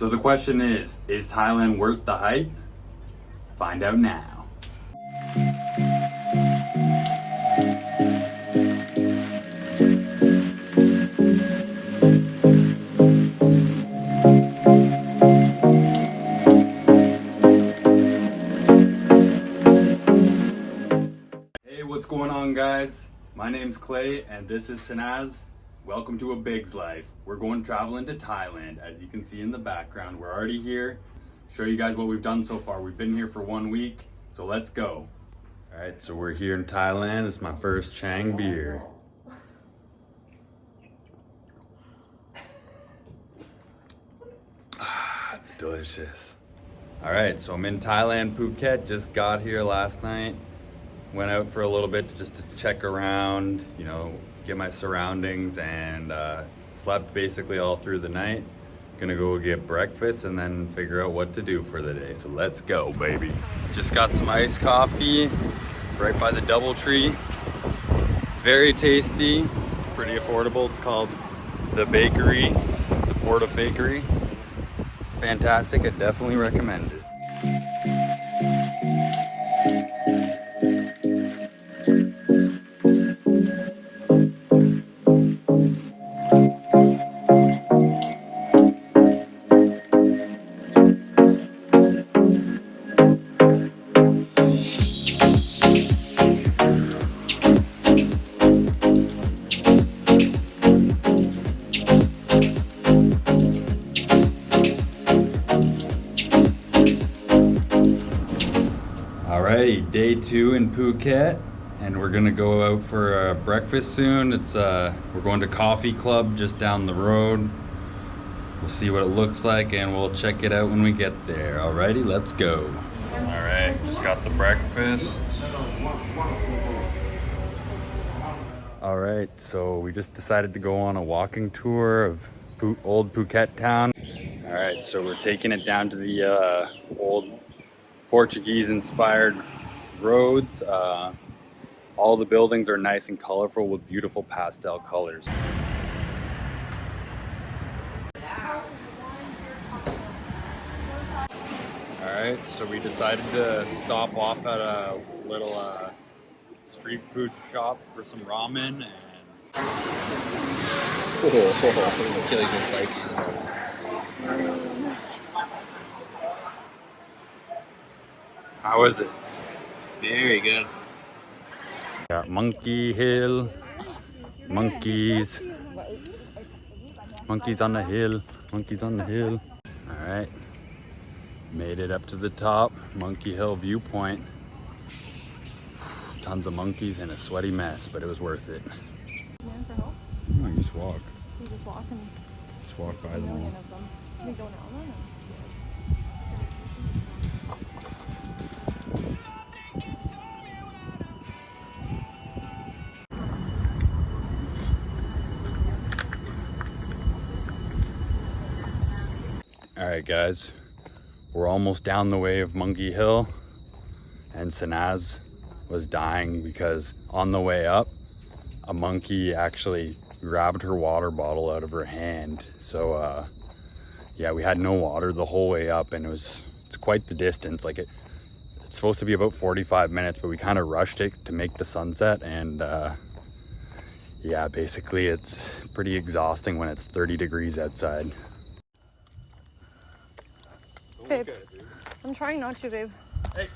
So the question is Thailand worth the hype? Find out now. Hey, what's going on, guys? My name's Clay and this is Sanaz. Welcome to A Big's Life. We're going traveling to Thailand, as you can see in the background. We're already here. Show you guys what we've done so far. We've been here for 1 week, so let's go. All right, so we're here in Thailand. This is my first Chang beer. It's delicious. All right, so I'm in Thailand, Phuket. Just got here last night. Went out for a little bit just to check around, you know, get my surroundings, and slept basically all through the night. Gonna go get breakfast and then figure out what to do for the day. So let's go, baby. Just got some iced coffee right by the DoubleTree. It's very tasty, pretty affordable. It's called The Bakery, the Port of Bakery. Fantastic, I definitely recommend it. Alrighty, day 2 in Phuket, and we're gonna go out for breakfast soon. It's we're going to Coffee Club just down the road. We'll see what it looks like and we'll check it out when we get there. Alrighty, let's go. Alright, just got the breakfast. Alright, so we just decided to go on a walking tour of Old Phuket town. Alright, so we're taking it down to the old Portuguese-inspired roads. All the buildings are nice and colorful with beautiful pastel colors. Alright, so we decided to stop off at a little street food shop for some ramen and... Chili good spicy. How is it? Very good. Got Monkey Hill, monkeys on the hill, monkeys on the hill. All right, made it up to the top, Monkey Hill viewpoint. Tons of monkeys and a sweaty mess, but it was worth it. No, you just walk. You just walk and Just walk by them all. of them. We go now then. All right, guys, we're almost down the way of Monkey Hill, and Sanaz was dying because on the way up, a monkey actually grabbed her water bottle out of her hand. So yeah, we had no water the whole way up, and it's quite the distance. Like it's supposed to be about 45 minutes, but we kind of rushed it to make the sunset, and yeah, basically it's pretty exhausting when it's 30 degrees outside. Babe, I'm trying not to, babe. Hey,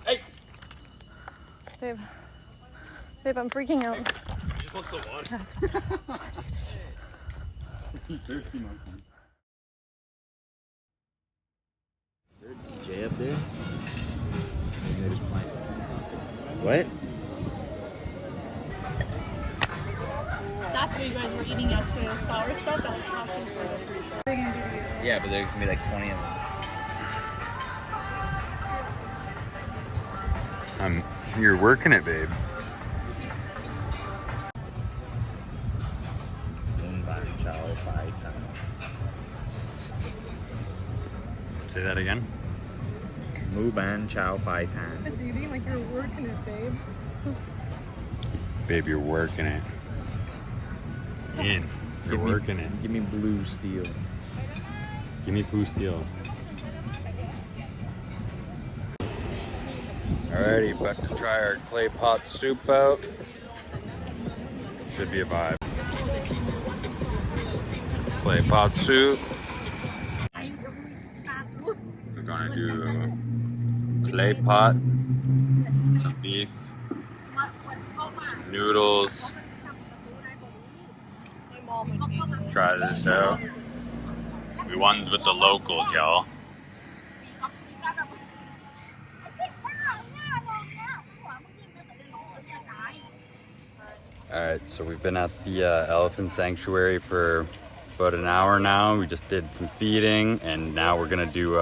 hey! Babe. Babe, I'm freaking out. You just want the water. Yeah, Thirsty monkey. Is there a DJ up there? Maybe they're just playing. What? That's what you guys were eating yesterday, the sour stuff that was passion fruit. Yeah, but there's gonna be like 20 of them. You're working it, babe. Say that again. Muban Chow Phai Tan. It's eating like you're working it, babe. Babe, you're working it. You're working it. Give me blue steel. Give me Poo Steel. Alrighty, about to try our clay pot soup out. Should be a vibe. Clay pot soup. We're gonna do clay pot, some beef, some noodles. Try this out. We ones with the locals, y'all. Alright, so we've been at the elephant sanctuary for about an hour now. We just did some feeding, and now we're gonna do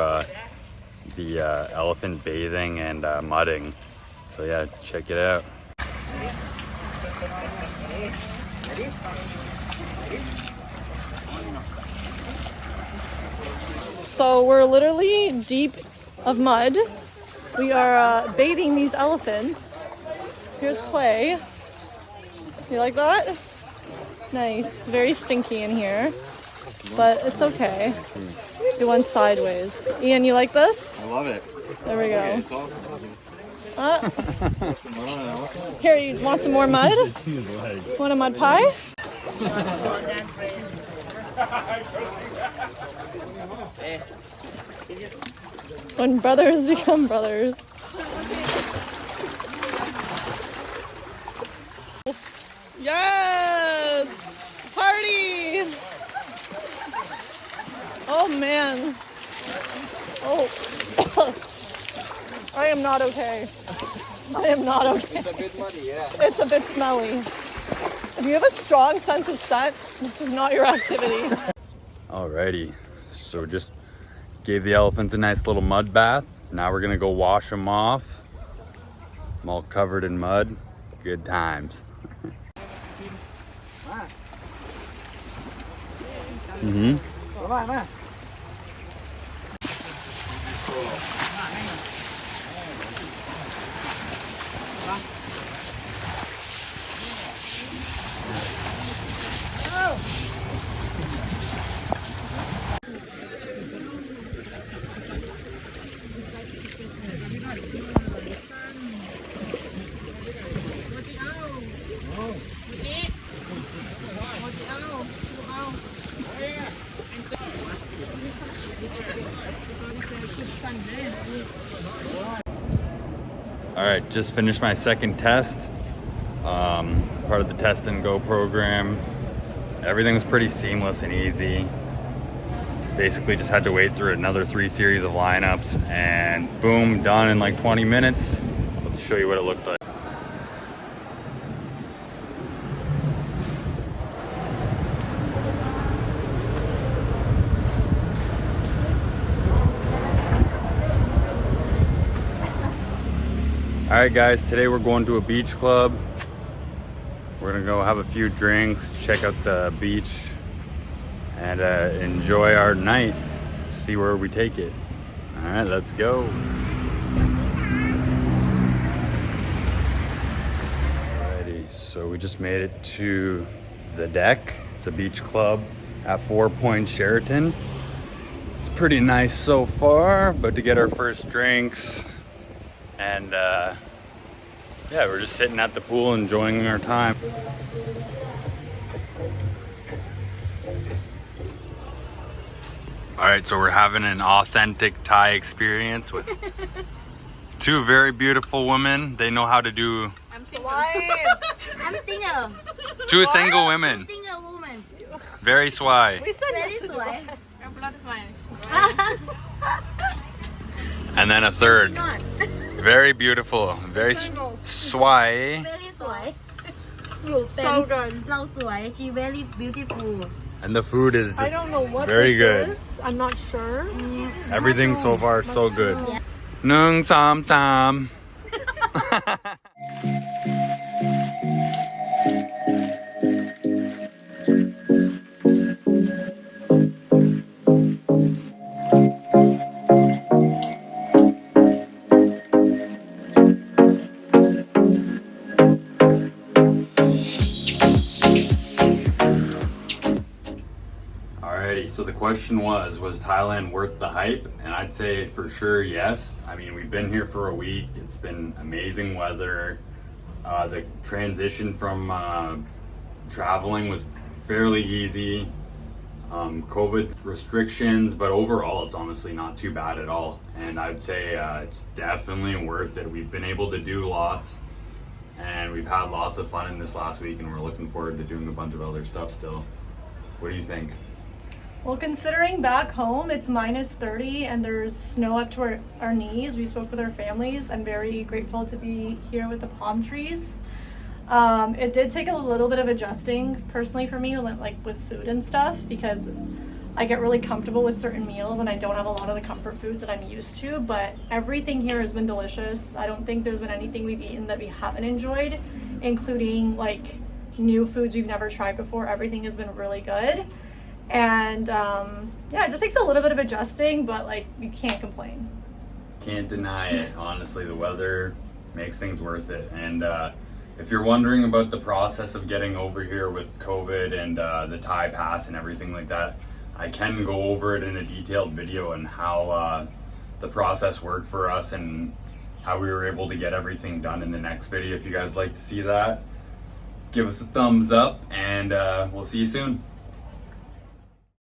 the elephant bathing and mudding. So yeah, check it out. So we're literally deep of mud. We are bathing these elephants. Here's clay. You like that? Nice. Very stinky in here, but it's okay. It went sideways. Ian, you like this? I love it. There we go. It's awesome. Here, you want some more mud? Want a mud pie? When brothers become brothers. Yes! Party! Oh man. Oh. I am not okay. I am not okay. It's a bit muddy, yeah. It's a bit smelly. If you have a strong sense of scent, this is not your activity. Alrighty, so just gave the elephants a nice little mud bath. Now we're gonna go wash them off. I'm all covered in mud. Good times. Mm-hmm. All right, just finished my second test. Part of the test and go program. Everything was pretty seamless and easy. Basically just had to wait through another 3 series of lineups and boom, done in like 20 minutes. Let's show you what it looked like. All right guys, today we're going to a beach club. We're gonna go have a few drinks, check out the beach, and enjoy our night, see where we take it. All right, let's go. Alrighty, so we just made it to the deck. It's a beach club at 4 Point Sheraton. It's pretty nice so far, but to get our first drinks, and yeah, we're just sitting at the pool enjoying our time. All right, so we're having an authentic Thai experience with 2 very beautiful women. They know how to do. I'm single. I'm single. 2 single women. Single woman. Very swai. We said Very yes to sweet. I'm butterfly. And then a third. Not. Very beautiful. Very swai. Very สวยอยู่เป็น So good. เราสวย she very beautiful. And the food is I just don't know what very this good. is. I'm not sure. Everything so far so good. 1 2 3 Alrighty, so the question was Thailand worth the hype? And I'd say for sure yes. I mean, we've been here for a week. It's been amazing weather. The transition from traveling was fairly easy. COVID restrictions, but overall it's honestly not too bad at all. And I'd say it's definitely worth it. We've been able to do lots, and we've had lots of fun in this last week, and we're looking forward to doing a bunch of other stuff still. What do you think? Well, considering back home it's -30 and there's snow up to our knees, we spoke with our families. I'm very grateful to be here with the palm trees. It did take a little bit of adjusting personally for me, like with food and stuff, because I get really comfortable with certain meals and I don't have a lot of the comfort foods that I'm used to, but everything here has been delicious. I don't think there's been anything we've eaten that we haven't enjoyed, including like new foods we've never tried before. Everything has been really good. And yeah, it just takes a little bit of adjusting, but like you can't complain. Can't deny it. Honestly, the weather makes things worth it. And if you're wondering about the process of getting over here with COVID and the Thai pass and everything like that, I can go over it in a detailed video and how the process worked for us and how we were able to get everything done in the next video. If you guys like to see that, give us a thumbs up, and we'll see you soon.